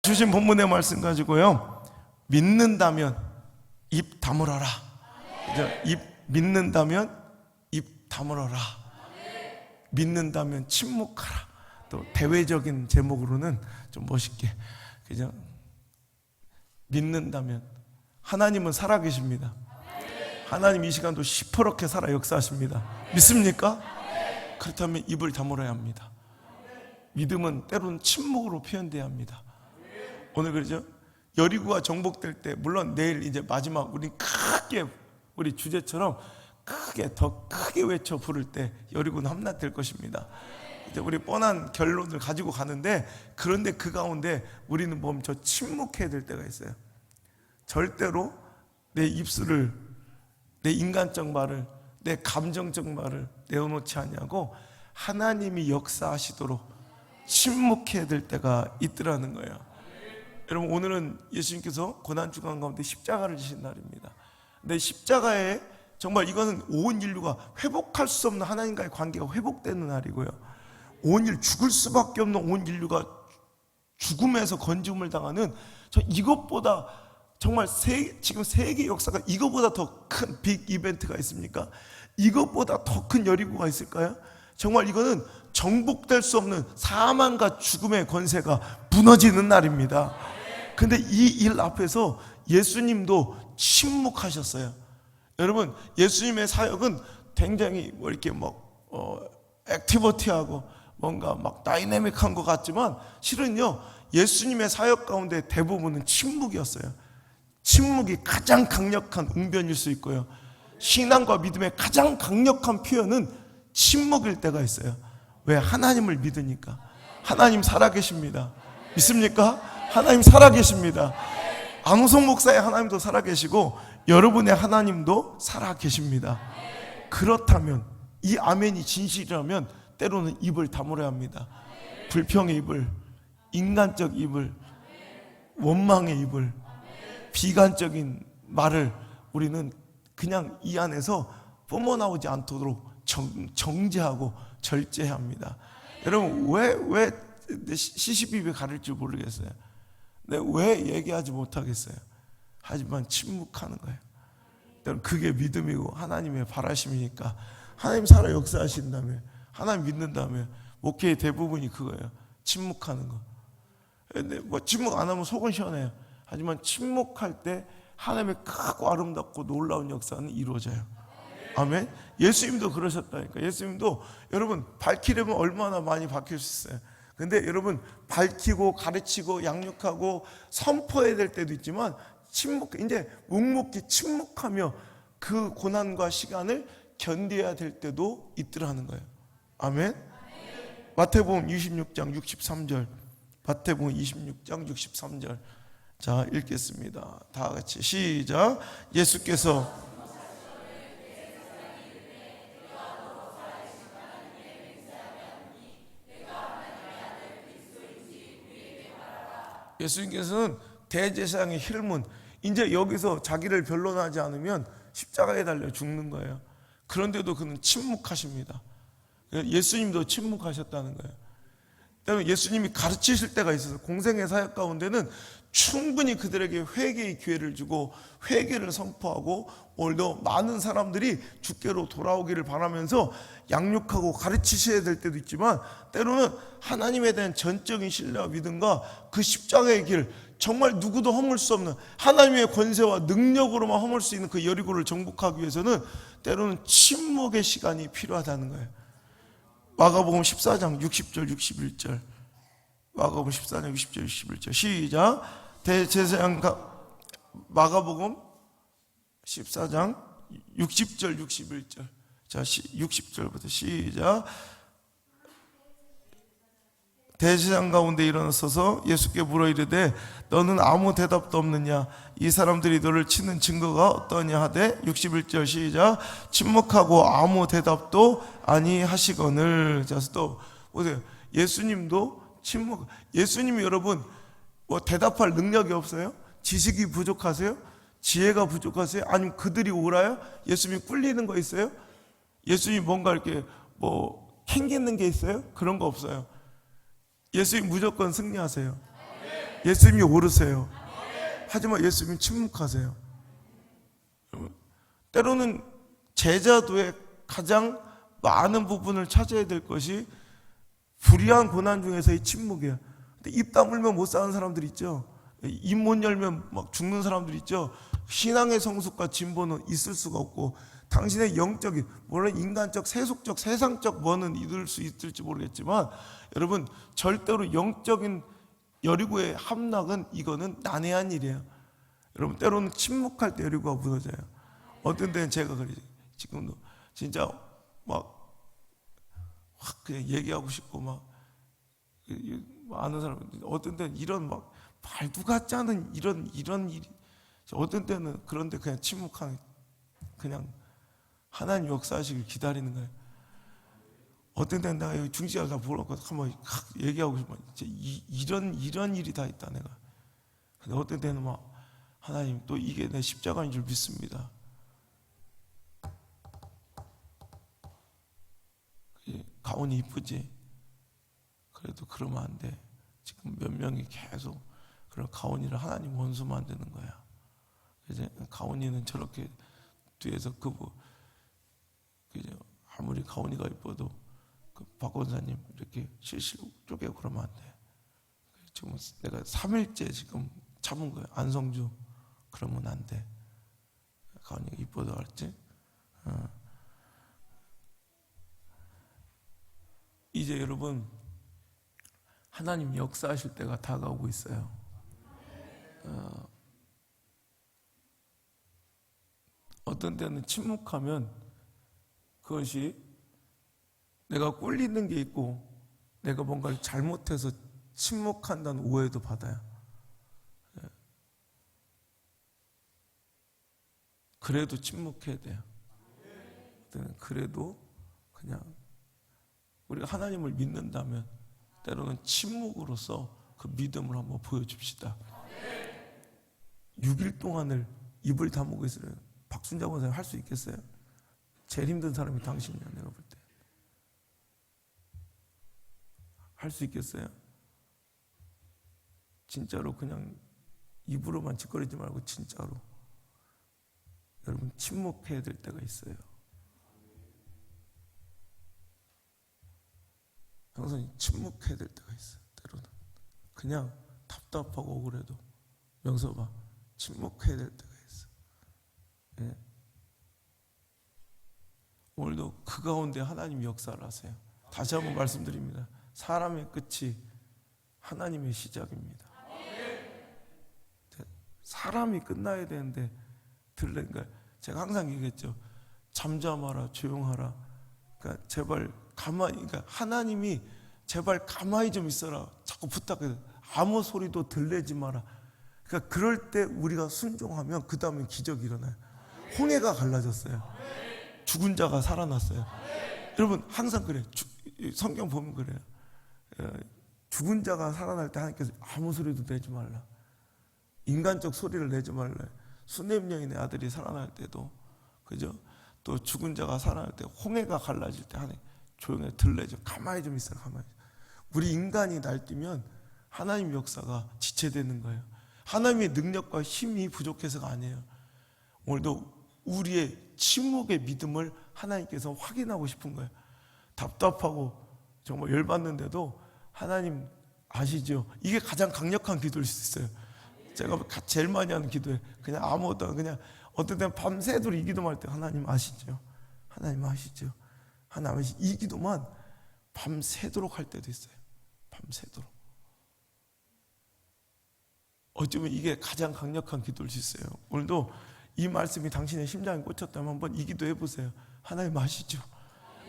주신 본문의 말씀 가지고요, 믿는다면 입 다물어라. 입 믿는다면 입 다물어라. 믿는다면 침묵하라. 또 대외적인 제목으로는 좀 멋있게, 그죠? 믿는다면 하나님은 살아계십니다. 하나님 이 시간도 시퍼렇게 살아 역사하십니다. 믿습니까? 그렇다면 입을 다물어야 합니다. 믿음은 때로는 침묵으로 표현돼야 합니다. 오늘 그러죠? 여리고가 정복될 때, 물론 내일 이제 마지막 우리 크게, 우리 주제처럼 크게, 더 크게 외쳐 부를 때 여리고는 함락될 것입니다. 이제 우리 뻔한 결론을 가지고 가는데, 그런데 그 가운데 우리는 멈춰 침묵해야 될 때가 있어요. 절대로 내 입술을, 내 인간적 말을, 내 감정적 말을 내어놓지 않냐고 하나님이 역사하시도록 침묵해야 될 때가 있더라는 거예요. 여러분, 오늘은 예수님께서 고난주간 가운데 십자가를 지신 날입니다. 근데 십자가에 정말 이거는 온 인류가 회복할 수 없는 하나님과의 관계가 회복되는 날이고요, 온 인류, 죽을 수밖에 없는 온 인류가 죽음에서 건짐을 당하는, 저 이것보다 정말 지금 세계 역사가 이것보다 더 큰 빅 이벤트가 있습니까? 이것보다 더 큰 여리고가 있을까요? 정말 이거는 정복될 수 없는 사망과 죽음의 권세가 무너지는 날입니다. 근데 이 일 앞에서 예수님도 침묵하셨어요. 여러분, 예수님의 사역은 굉장히 뭐 이렇게 액티비티하고 뭔가 막 다이내믹한 것 같지만, 실은요, 예수님의 사역 가운데 대부분은 침묵이었어요. 침묵이 가장 강력한 웅변일 수 있고요, 신앙과 믿음의 가장 강력한 표현은 침묵일 때가 있어요. 왜? 하나님을 믿으니까. 하나님 살아계십니다. 믿습니까? 하나님 살아계십니다. 안호성 목사의 하나님도 살아계시고 여러분의 하나님도 살아계십니다. 그렇다면, 이 아멘이 진실이라면 때로는 입을 다물어야 합니다. 불평의 입을, 인간적 입을, 원망의 입을, 비관적인 말을 우리는 그냥 이 안에서 뿜어나오지 않도록 정제하고 절제해야 합니다. 여러분, 왜 시시비비 가릴 줄 모르겠어요. 근데 왜 얘기하지 못하겠어요? 하지만 침묵하는 거예요. 여러분, 그게 믿음이고 하나님의 바라심이니까. 하나님 살아 역사하신다면, 하나님 믿는다면 목회의 대부분이 그거예요. 침묵하는 거. 근데 침묵 안 하면 속은 시원해요. 하지만 침묵할 때 하나님의 크고 아름답고 놀라운 역사는 이루어져요. 아멘. 예수님도 그러셨다니까. 예수님도 여러분 밝히려면 얼마나 많이 밝힐 수 있어요. 근데 여러분, 밝히고 가르치고 양육하고 선포해야 될 때도 있지만, 이제 묵묵히 침묵하며 그 고난과 시간을 견뎌야 될 때도 있더라는 거예요. 아멘. 마태복음 26장 63절. 마태복음 26장 63절. 자, 읽겠습니다. 다 같이 시작. 예수께서 예수님께서는 대제사장의 힐문, 이제 여기서 자기를 변론하지 않으면 십자가에 달려 죽는 거예요. 그런데도 그는 침묵하십니다. 예수님도 침묵하셨다는 거예요. 때문에 예수님이 가르치실 때가 있어서 공생의 사역 가운데는 충분히 그들에게 회개의 기회를 주고 회개를 선포하고, 오늘도 많은 사람들이 주께로 돌아오기를 바라면서 양육하고 가르치셔야 될 때도 있지만, 때로는 하나님에 대한 전적인 신뢰와 믿음과 그 십자가의 길, 정말 누구도 허물 수 없는 하나님의 권세와 능력으로만 허물 수 있는 그 여리고를 정복하기 위해서는 때로는 침묵의 시간이 필요하다는 거예요. 마가복음 14장 60절 61절. 마가복음 14장 60절 61절 시작. 대제사장과 마가복음 14장 60절 61절. 자, 60절부터 시작. 대제사장 가운데 일어나서서 예수께 물어 이르되 너는 아무 대답도 없느냐? 이 사람들이 너를 치는 증거가 어떠냐 하되 61절 시작. 침묵하고 아무 대답도 아니하시거늘. 자, 또 보세요. 예수님도 침묵. 예수님이 여러분 대답할 능력이 없어요? 지식이 부족하세요? 지혜가 부족하세요? 아니면 그들이 옳아요? 예수님이 꿀리는 거 있어요? 예수님이 뭔가 이렇게 캥기는 게 있어요? 그런 거 없어요. 예수님 무조건 승리하세요. 예수님이 오르세요. 하지만 예수님이 침묵하세요. 때로는 제자도의 가장 많은 부분을 차지해야 될 것이 불의한 고난 중에서의 침묵이에요. 근데 입 다물면 못 사는 사람들 있죠. 입 못 열면 막 죽는 사람들 있죠. 신앙의 성숙과 진보는 있을 수가 없고, 당신의 영적인, 물론 인간적, 세속적, 세상적 뭐는 이룰 수 있을지 모르겠지만, 여러분 절대로 영적인 여리고의 함락은 이거는 난해한 일이에요. 여러분 때로는 침묵할 때 여리고가 무너져요. 어떤 때는 제가 그래요. 지금도 진짜 막 확 그냥 얘기하고 싶고 막 아는 사람, 어떤 때는 이런 막 말도 같지 않은 이런 일이, 어떤 때는 그런데 그냥 침묵하는, 그냥 하나님 역사하시길 기다리는 거예요. 어떤 때는 내가 여기 중지가 다 보라고 한번 얘기하고 싶어. 이런 일이 다 있다 내가. 근데 어떤 때는 막 하나님 또 이게 내 십자가인 줄 믿습니다. 가온이 이쁘지? 그래도 그러면 안 돼. 지금 몇 명이 계속 그런 가온이를 하나님 원수 만드는 거야. 이제 가온이는 저렇게 뒤에서 아무리 가온이가 이뻐도 박 권사님 이렇게 실실 쪼개고 그러면 안 돼. 지금 내가 3일째 지금 참은 거야. 안성주 그러면 안 돼. 가온이가 이뻐도 알지? 이제 여러분 하나님 역사하실 때가 다가오고 있어요. 어떤 때는 침묵하면 그것이 내가 꼴리는 게 있고 내가 뭔가를 잘못해서 침묵한다는 오해도 받아요. 그래도 침묵해야 돼요. 그래도 그냥 우리가 하나님을 믿는다면 때로는 침묵으로서 그 믿음을 한번 보여줍시다. 6일 동안을 입을 다물고 있으면 박순자 권사님 할 수 있겠어요? 제일 힘든 사람이 당신이야. 내가 볼 때 할 수 있겠어요? 진짜로 그냥 입으로만 짓거리지 말고 진짜로 여러분 침묵해야 될 때가 있어요. 항상 침묵해야 될 때가 있어요. 때로는 그냥 답답하고 억울해도 명서봐 침묵해야 될 때가 있어. 예. 오늘도 그 가운데 하나님이 역사를 하세요. 다시 한번 말씀드립니다. 사람의 끝이 하나님의 시작입니다. 사람이 끝나야 되는데 들으니까 제가 항상 얘기했죠. 잠잠하라, 조용하라. 그러니까 제발 가만히, 그러니까 하나님이 제발 가만히 좀 있어라. 자꾸 부탁해요. 아무 소리도 들리지 마라. 그러니까 그럴 때 우리가 순종하면 그 다음에 기적이 일어나요. 홍해가 갈라졌어요. 죽은 자가 살아났어요. 여러분 항상 그래. 성경 보면 그래요. 죽은 자가 살아날 때 하나님께서 아무 소리도 내지 말라. 인간적 소리를 내지 말라. 수넴 여인의 아들이 살아날 때도 그죠? 또 죽은 자가 살아날 때 홍해가 갈라질 때 하나님 조용히 들려줘. 가만히 좀 있어. 가만히. 우리 인간이 날뛰면 하나님 역사가 지체되는 거예요. 하나님의 능력과 힘이 부족해서가 아니에요. 오늘도 우리의 침묵의 믿음을 하나님께서 확인하고 싶은 거예요. 답답하고 정말 열받는데도 하나님 아시죠? 이게 가장 강력한 기도일 수 있어요. 제가 제일 많이 하는 기도에 그냥 아무것도 그냥 어떤 때는 밤새도록 이 기도만 할 때 하나님 아시죠? 하나님 아시죠? 하나님 아시죠? 이 기도만 밤새도록 할 때도 있어요. 밤새도록. 어쩌면 이게 가장 강력한 기도일 수 있어요. 오늘도 이 말씀이 당신의 심장에 꽂혔다면 한번 이 기도 해보세요. 하나님 아시죠?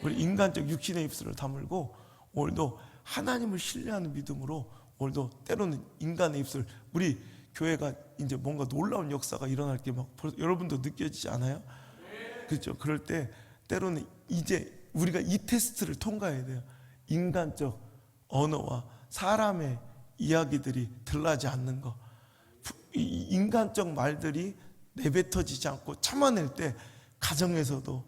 우리 인간적 육신의 입술을 다물고 오늘도 하나님을 신뢰하는 믿음으로 오늘도 때로는 인간의 입술, 우리 교회가 이제 뭔가 놀라운 역사가 일어날 게 막 여러분도 느껴지지 않아요? 그렇죠? 그럴 때 때로는 이제 우리가 이 테스트를 통과해야 돼요. 인간적 언어와 사람의 이야기들이 드러나지 않는 거, 인간적 말들이 내뱉어지지 않고 참아낼 때 가정에서도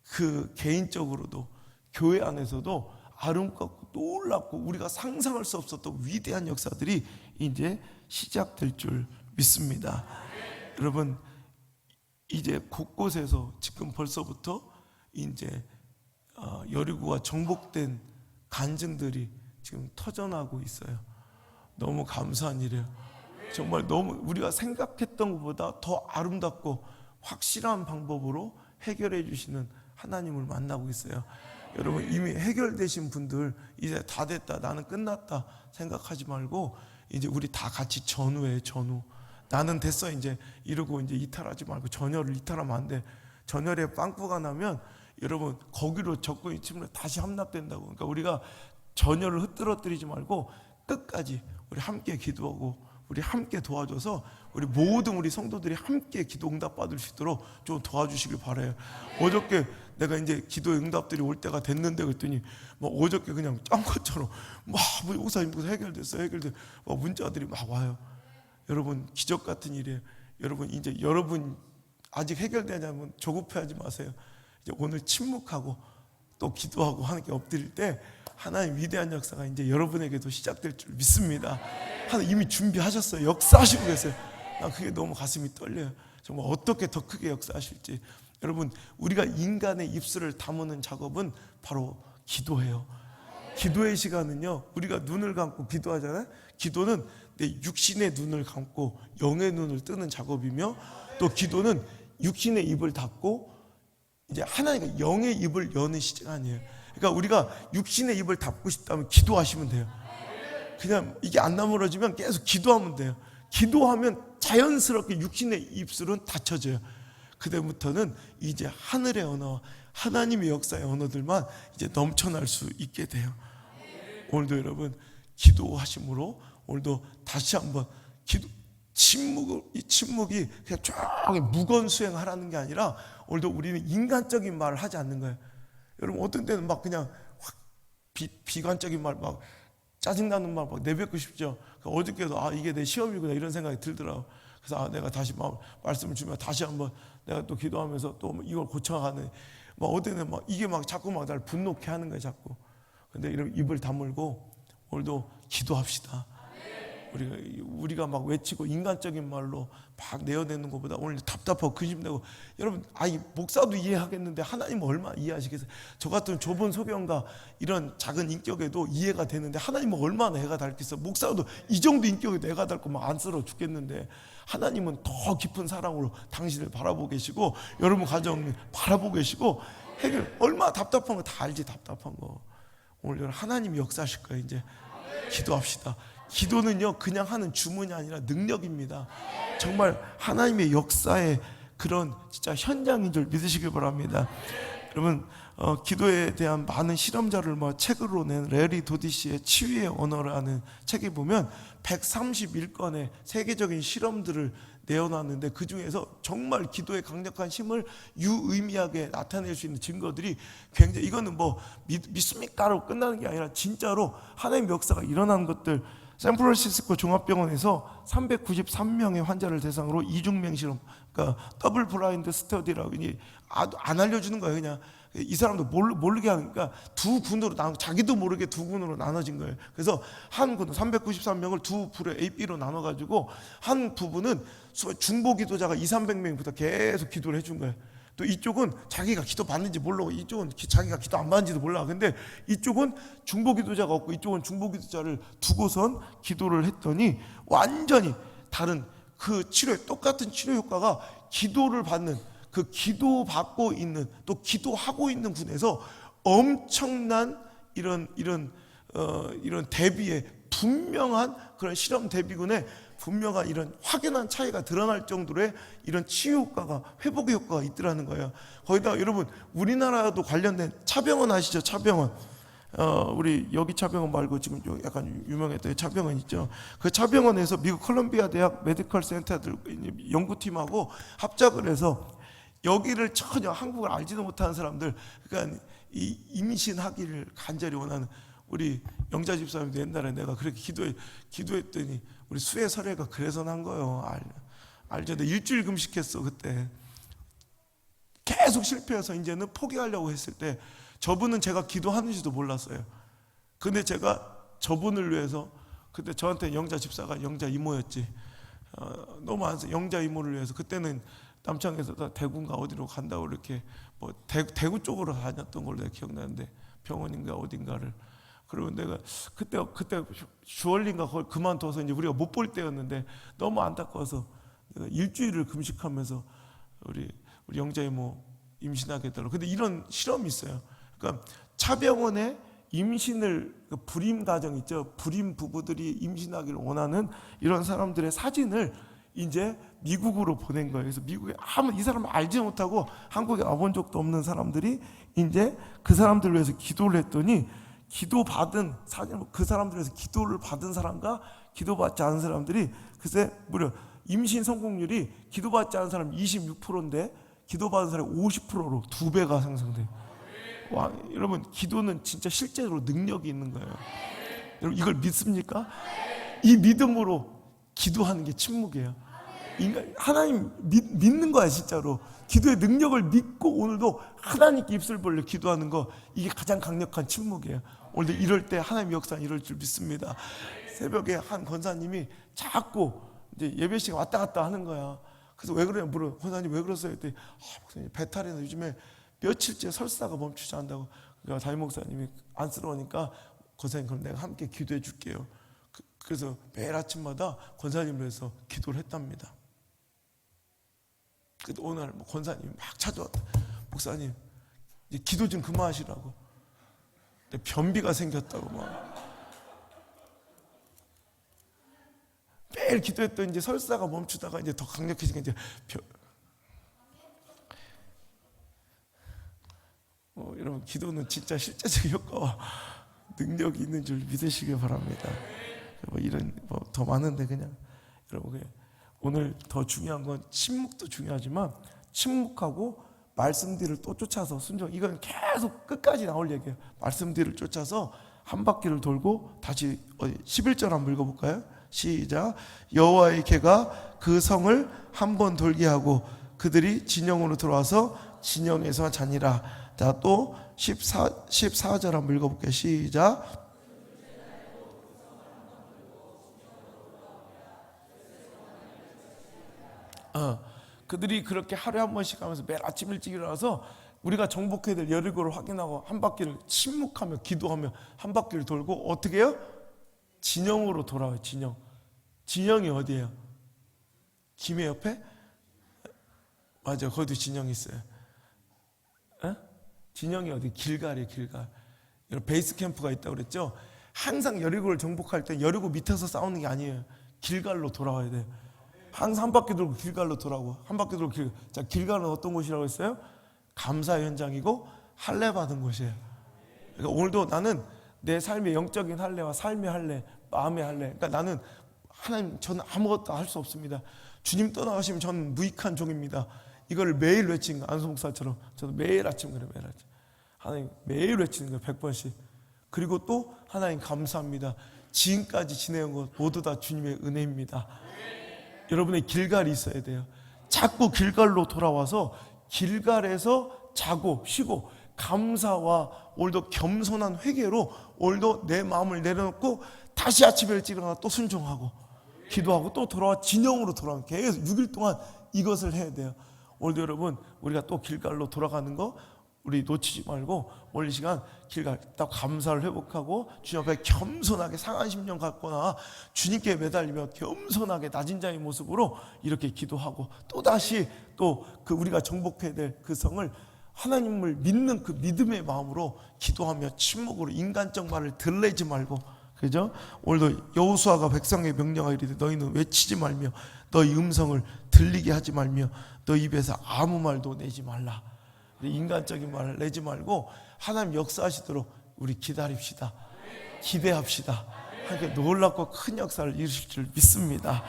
그 개인적으로도 교회 안에서도 아름답고 놀랍고 우리가 상상할 수 없었던 위대한 역사들이 이제 시작될 줄 믿습니다. 여러분, 이제 곳곳에서 지금 벌써부터 이제 여리고가 정복된 간증들이 지금 터져나고 있어요. 너무 감사한 일이에요. 정말 너무 우리가 생각했던 것보다 더 아름답고 확실한 방법으로 해결해 주시는 하나님을 만나고 있어요. 여러분, 이미 해결되신 분들 이제 다 됐다, 나는 끝났다 생각하지 말고 이제 우리 다 같이 전우해. 전우. 나는 됐어 이제 이러고 이제 이탈하지 말고, 전열을 이탈하면 안 돼. 전열에 빵꾸가 나면 여러분 거기로 적군이 침을 다시 함락된다고. 그러니까 우리가 전열을 흩뜨러뜨리지 말고 끝까지 우리 함께 기도하고 우리 함께 도와줘서 우리 모든 우리 성도들이 함께 기도 응답 받을 수 있도록 좀 도와주시길 바라요. 어저께 내가 이제 기도 응답들이 올 때가 됐는데 그랬더니 뭐 어저께 그냥 짠 것처럼 막 목사님 해결됐어 막 문자들이 막 와요. 여러분, 기적 같은 일이에요. 여러분, 이제 여러분 아직 해결되냐면 조급해하지 마세요. 이제 오늘 침묵하고 또 기도하고 하나님께 엎드릴 때 하나님 위대한 역사가 이제 여러분에게도 시작될 줄 믿습니다. 하나님 이미 준비하셨어요. 역사하시고 계세요. 난 그게 너무 가슴이 떨려요. 정말 어떻게 더 크게 역사하실지. 여러분, 우리가 인간의 입술을 다무는 작업은 바로 기도예요. 기도의 시간은요, 우리가 눈을 감고 기도하잖아요. 기도는 내 육신의 눈을 감고 영의 눈을 뜨는 작업이며, 또 기도는 육신의 입을 닫고 이제 하나님과 영의 입을 여는 시간이에요. 그러니까 우리가 육신의 입을 닫고 싶다면 기도하시면 돼요. 그냥 이게 안 나무러지면 계속 기도하면 돼요. 기도하면 자연스럽게 육신의 입술은 닫혀져요. 그때부터는 이제 하늘의 언어와 하나님의 역사의 언어들만 이제 넘쳐날 수 있게 돼요. 오늘도 여러분 기도하심으로 오늘도 다시 한번 이 침묵이 그냥 쫙 무건 수행하라는 게 아니라 오늘도 우리는 인간적인 말을 하지 않는 거예요. 여러분, 어떤 때는 막 그냥 확 비관적인 말, 막 짜증나는 말 막 내뱉고 싶죠. 어저께도 이게 내 시험이구나 이런 생각이 들더라고. 그래서 내가 다시 막 말씀을 주면 다시 한번 내가 또 기도하면서 또 이걸 고쳐가는, 막 어때는 막 이게 막 자꾸 막 날 분노케 하는 거예요, 자꾸. 근데 이런 입을 다물고 오늘도 기도합시다. 우리가 막 외치고 인간적인 말로 막 내어내는 것보다 오늘 답답하고 근심되고, 여러분 목사도 이해하겠는데 하나님은 얼마나 이해하시겠어요? 저 같은 좁은 소견과 이런 작은 인격에도 이해가 되는데 하나님은 얼마나 애가 닳겠어요? 목사도 이 정도 인격에도 애가 닳고 막 안쓰러워 죽겠는데 하나님은 더 깊은 사랑으로 당신을 바라보고 계시고 여러분 가정을 바라보고 계시고 해결 얼마나 답답한 거 다 알지. 답답한 거 오늘 하나님이 역사하실 거예요. 이제 기도합시다. 기도는요 그냥 하는 주문이 아니라 능력입니다. 정말 하나님의 역사의 그런 진짜 현장인 줄 믿으시길 바랍니다. 여러분, 기도에 대한 많은 실험자를 책으로 낸 레리 도디시의 치유의 언어라는 책에 보면 131건의 세계적인 실험들을 내어놨는데, 그 중에서 정말 기도의 강력한 힘을 유의미하게 나타낼 수 있는 증거들이 굉장히, 이거는 뭐 믿습니까로 끝나는 게 아니라 진짜로 하나님의 역사가 일어나는 것들. 샌프란시스코 종합병원에서 393명의 환자를 대상으로 이중맹 실험, 그러니까 더블 블라인드 스터디라고 안 알려주는 거예요. 그냥 이 사람도 모르게 하니까 두 군으로 자기도 모르게 두 군으로 나눠진 거예요. 그래서 한 군 393명을 두 부에 A, B로 나눠가지고 한 부분은 중보 기도자가 200~300명부터 계속 기도를 해준 거예요. 또 이쪽은 자기가 기도 받는지 모르고 이쪽은 자기가 기도 안 받는지도 몰라. 근데 이쪽은 중보 기도자가 없고 이쪽은 중보 기도자를 두고선 기도를 했더니 완전히 다른 그 치료에 똑같은 치료 효과가 기도를 받는, 그 기도받고 있는 또 기도하고 있는 군에서 엄청난 이런 대비에 분명한 그런 실험 대비군에 분명한 이런 확연한 차이가 드러날 정도의 이런 치유 효과가, 회복의 효과가 있더라는 거예요. 거기다 여러분, 우리나라도 관련된 차병원 아시죠? 차병원. 우리 여기 차병원 말고 지금 약간 유명했던 차병원 있죠. 그 차병원에서 미국 콜롬비아 대학 메디컬 센터들 연구팀하고 합작을 해서 여기를 전혀 한국을 알지도 못하는 사람들, 그러니까 이 임신하기를 간절히 원하는 우리 영자 집사님도 옛날에 내가 그렇게 기도했더니 우리 수혜 설애가 그래서 난 거예요. 알죠? 내가 일주일 금식했어 그때. 계속 실패해서 이제는 포기하려고 했을 때 저분은 제가 기도하는지도 몰랐어요. 근데 제가 저분을 위해서 그때 저한테 영자 집사가 영자 이모였지. 너무 안 써. 영자 이모를 위해서 그때는 남창에서 다 대구인가 어디로 간다고 이렇게 뭐 대구 쪽으로 다녔던 걸로 내가 기억나는데 병원인가 어딘가를. 그리고 내가 그때 주얼린가 거기 그만둬서 이제 우리가 못 볼 때였는데 너무 안타까워서 내가 일주일을 금식하면서 우리 영자 이모 임신하게 해달라고. 근데 이런 실험이 있어요. 그러니까 차병원에 임신을 불임 가정 있죠. 불임 부부들이 임신하기를 원하는 이런 사람들의 사진을 이제 미국으로 보낸 거예요. 그래서 미국에 이 사람을 알지 못하고 한국에 와본 적도 없는 사람들이 이제 그 사람들을 위해서 기도를 했더니 기도 받은 사진, 그 사람들을 위해서 기도를 받은 사람과 기도받지 않은 사람들이 글쎄 무려 임신 성공률이 기도받지 않은 사람 26%인데 기도받은 사람 50%로 2배가 상승돼요. 와, 여러분 기도는 진짜 실제로 능력이 있는 거예요. 여러분 이걸 믿습니까? 이 믿음으로 기도하는 게 침묵이에요. 하나님 믿는 거야 진짜로. 기도의 능력을 믿고 오늘도 하나님께 입술 벌려 기도하는 거, 이게 가장 강력한 침묵이에요. 오늘도 이럴 때 하나님 역사는 이럴 줄 믿습니다. 새벽에 한 권사님이 자꾸 이제 예배 시간 왔다 갔다 하는 거야. 그래서 왜 그래요? 물어. 권사님 왜 그러세요? 했더니 목사님 배탈이나 요즘에 며칠째 설사가 멈추지 않는다고. 그러니까 담임 목사님이 안쓰러우니까 권사님 그럼 내가 함께 기도해 줄게요. 그래서 매일 아침마다 권사님을 위해서 기도를 했답니다. 그래도 오늘 권사님이 막 찾아왔다. 목사님 이제 기도 좀 그만하시라고. 변비가 생겼다고 막. 매일 기도했더니 이제 설사가 멈추다가 이제 더 강력해지니까 이제 여러분 기도는 진짜 실제적 효과와 능력이 있는 줄 믿으시길 바랍니다. 이런 더 많은데 그냥 여러분 오늘 더 중요한 건 침묵도 중요하지만 침묵하고 말씀 뒤를 또 쫓아서 순종, 이건 계속 끝까지 나올 얘기예요. 말씀 뒤를 쫓아서 한 바퀴를 돌고 다시 11절 한번 읽어볼까요? 시작. 여호와의 개가 그 성을 한 번 돌게 하고 그들이 진영으로 들어와서 진영에서 자니라. 자, 또 14절 한번 읽어볼게요. 시작. 그들이 그렇게 하루에 한 번씩 하면서 매일 아침 일찍 일어나서 우리가 정복해야 될 여리고를 확인하고 한 바퀴를 침묵하며 기도하며 한 바퀴를 돌고 어떻게 해요? 진영으로 돌아와요. 진영이 어디예요? 김해 옆에? 맞아요. 거기도 진영이 있어요. 진영이 어디? 길갈이에요. 길갈. 베이스 캠프가 있다고 그랬죠. 항상 여리고를 정복할 때 여리고 밑에서 싸우는 게 아니에요. 길갈로 돌아와야 돼요. 항상 한 바퀴 돌고 길갈로 돌아오고 한 바퀴 돌고 자, 길갈은 어떤 곳이라고 했어요? 감사 현장이고 할례 받은 곳이에요. 그러니까 오늘도 나는 내 삶의 영적인 할례와 삶의 할례, 마음의 할례. 그러니까 나는 하나님, 저는 아무것도 할 수 없습니다. 주님 떠나가시면 저는 무익한 종입니다. 이걸 매일 외치는 거예요. 안수 목사처럼 저도 매일 아침 그래요. 매일 아침 하나님 매일 외치는 거예요. 100번씩. 그리고 또 하나님 감사합니다. 지금까지 지내온 것 모두 다 주님의 은혜입니다. 여러분의 길갈이 있어야 돼요. 자꾸 길갈로 돌아와서 길갈에서 자고 쉬고 감사와 오늘도 겸손한 회개로 오늘도 내 마음을 내려놓고 다시 아침에 일찍 일어나 또 순종하고 기도하고 또 돌아와 진영으로 돌아오는 계속 6일 동안 이것을 해야 돼요. 오늘도 여러분 우리가 또 길갈로 돌아가는 거 우리 놓치지 말고 오늘 이 시간 길갈 딱 감사를 회복하고 주님 앞에 겸손하게 상한 심령 갖거나 주님께 매달리며 겸손하게 낮은 자의 모습으로 이렇게 기도하고 또다시 또 그 우리가 정복해야 될 그 성을 하나님을 믿는 그 믿음의 마음으로 기도하며 침묵으로 인간적 말을 들내지 말고, 그죠? 오늘도 여호수아가 백성의 명령하여 이르되 너희는 외치지 말며 너희 음성을 들리게 하지 말며 너희 입에서 아무 말도 내지 말라. 인간적인 말을 내지 말고 하나님 역사하시도록 우리 기다립시다. 기대합시다. 하나님께 놀랍고 큰 역사를 이루실 줄 믿습니다.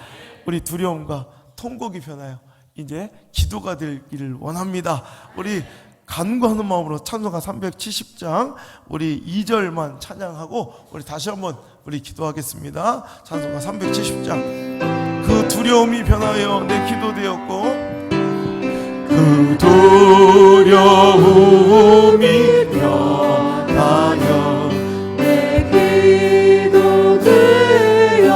우리 두려움과 통곡이 변하여 이제 기도가 되기를 원합니다. 우리 간구하는 마음으로 찬송가 370장 우리 2절만 찬양하고 우리 다시 한번 우리 기도하겠습니다. 찬송가 370장. 그 두려움이 변하여 내 기도 되었고 그 두려움이 변하여 내 기도 되었고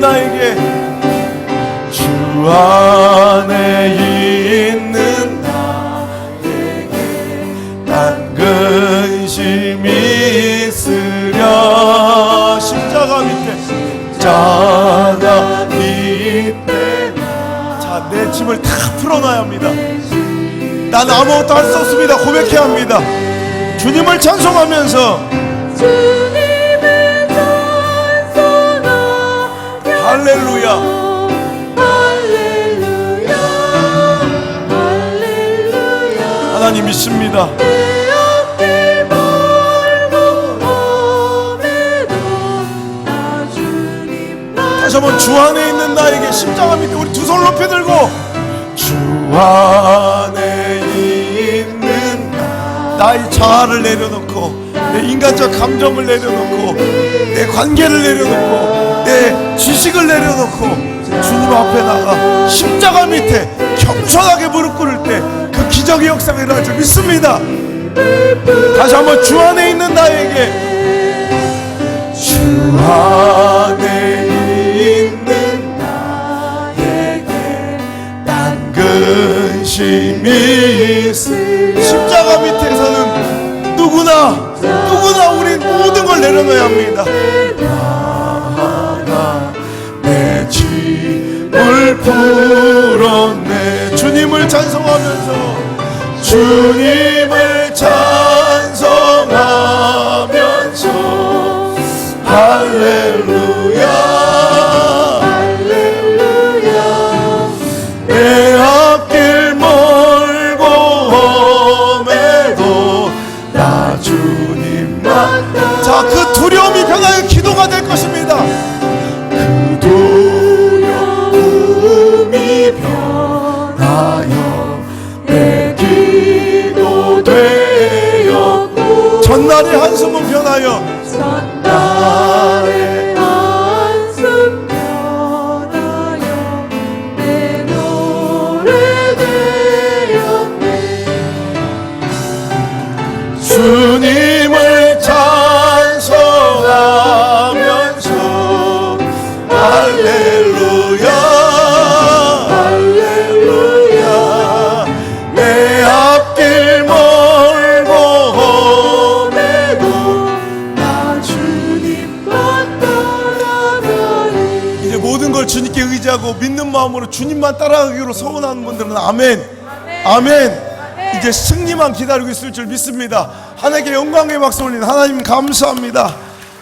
나에게 주 안에 있는 나에게 난 근심이 있으랴. 십자가 밑에 자, 내 짐을 다 풀어놔야 합니다. 난 아무것도 할 수 없습니다. 고백해야 합니다. 주님을 찬송하면서 주님을 찬송하며 할렐루야 할렐루야 할렐루야. 하나님 믿습니다. 내 앞길 멀고 험해도 나 주님만 다시 한번 주 안에 있는 나에게 십자가 밑에 우리 두 손 높이 들고 주 안에 있는 나의 자아를 내려놓고 내 인간적 감정을 내려놓고 내 관계를 내려놓고 내 지식을 내려놓고 주님 앞에 나가 십자가 밑에 겸손하게 무릎 꿇을 때 그 기적의 역사가 일어날 줄 믿습니다. 다시 한번 주 안에 있는 나에게 주 안에 있는 나에게 난 근심이 있으랴. 십자가 밑에서는 누구나 우린 모든 걸 내려놓아야 합니다. 내 짐을 풀었네. 주님을 찬송하면서 주님을 찬송하면서 할렐루야 할렐루야. 내 앞길 멀고 험해도 나 주님만. 자, 그 두려움이 변하여 기도가 될 것입니다. 그 두려움이 변하여 내 기도 되었고 전날의 한숨은 변하여 전날의 한숨 변하여 내 노래 되었네. 주님을 찬송하면서 할렐루야 할렐루야. 내 앞길 멀고 험해도 나 주님만 따라가리. 이제 모든 걸 주님께 의지하고 믿는 마음으로 주님만 따라가기로 소원하는 분들은 아멘 아멘. 이제 승리만 기다리고 있을 줄 믿습니다. 하나님께 영광의 박수 올리는 하나님 감사합니다.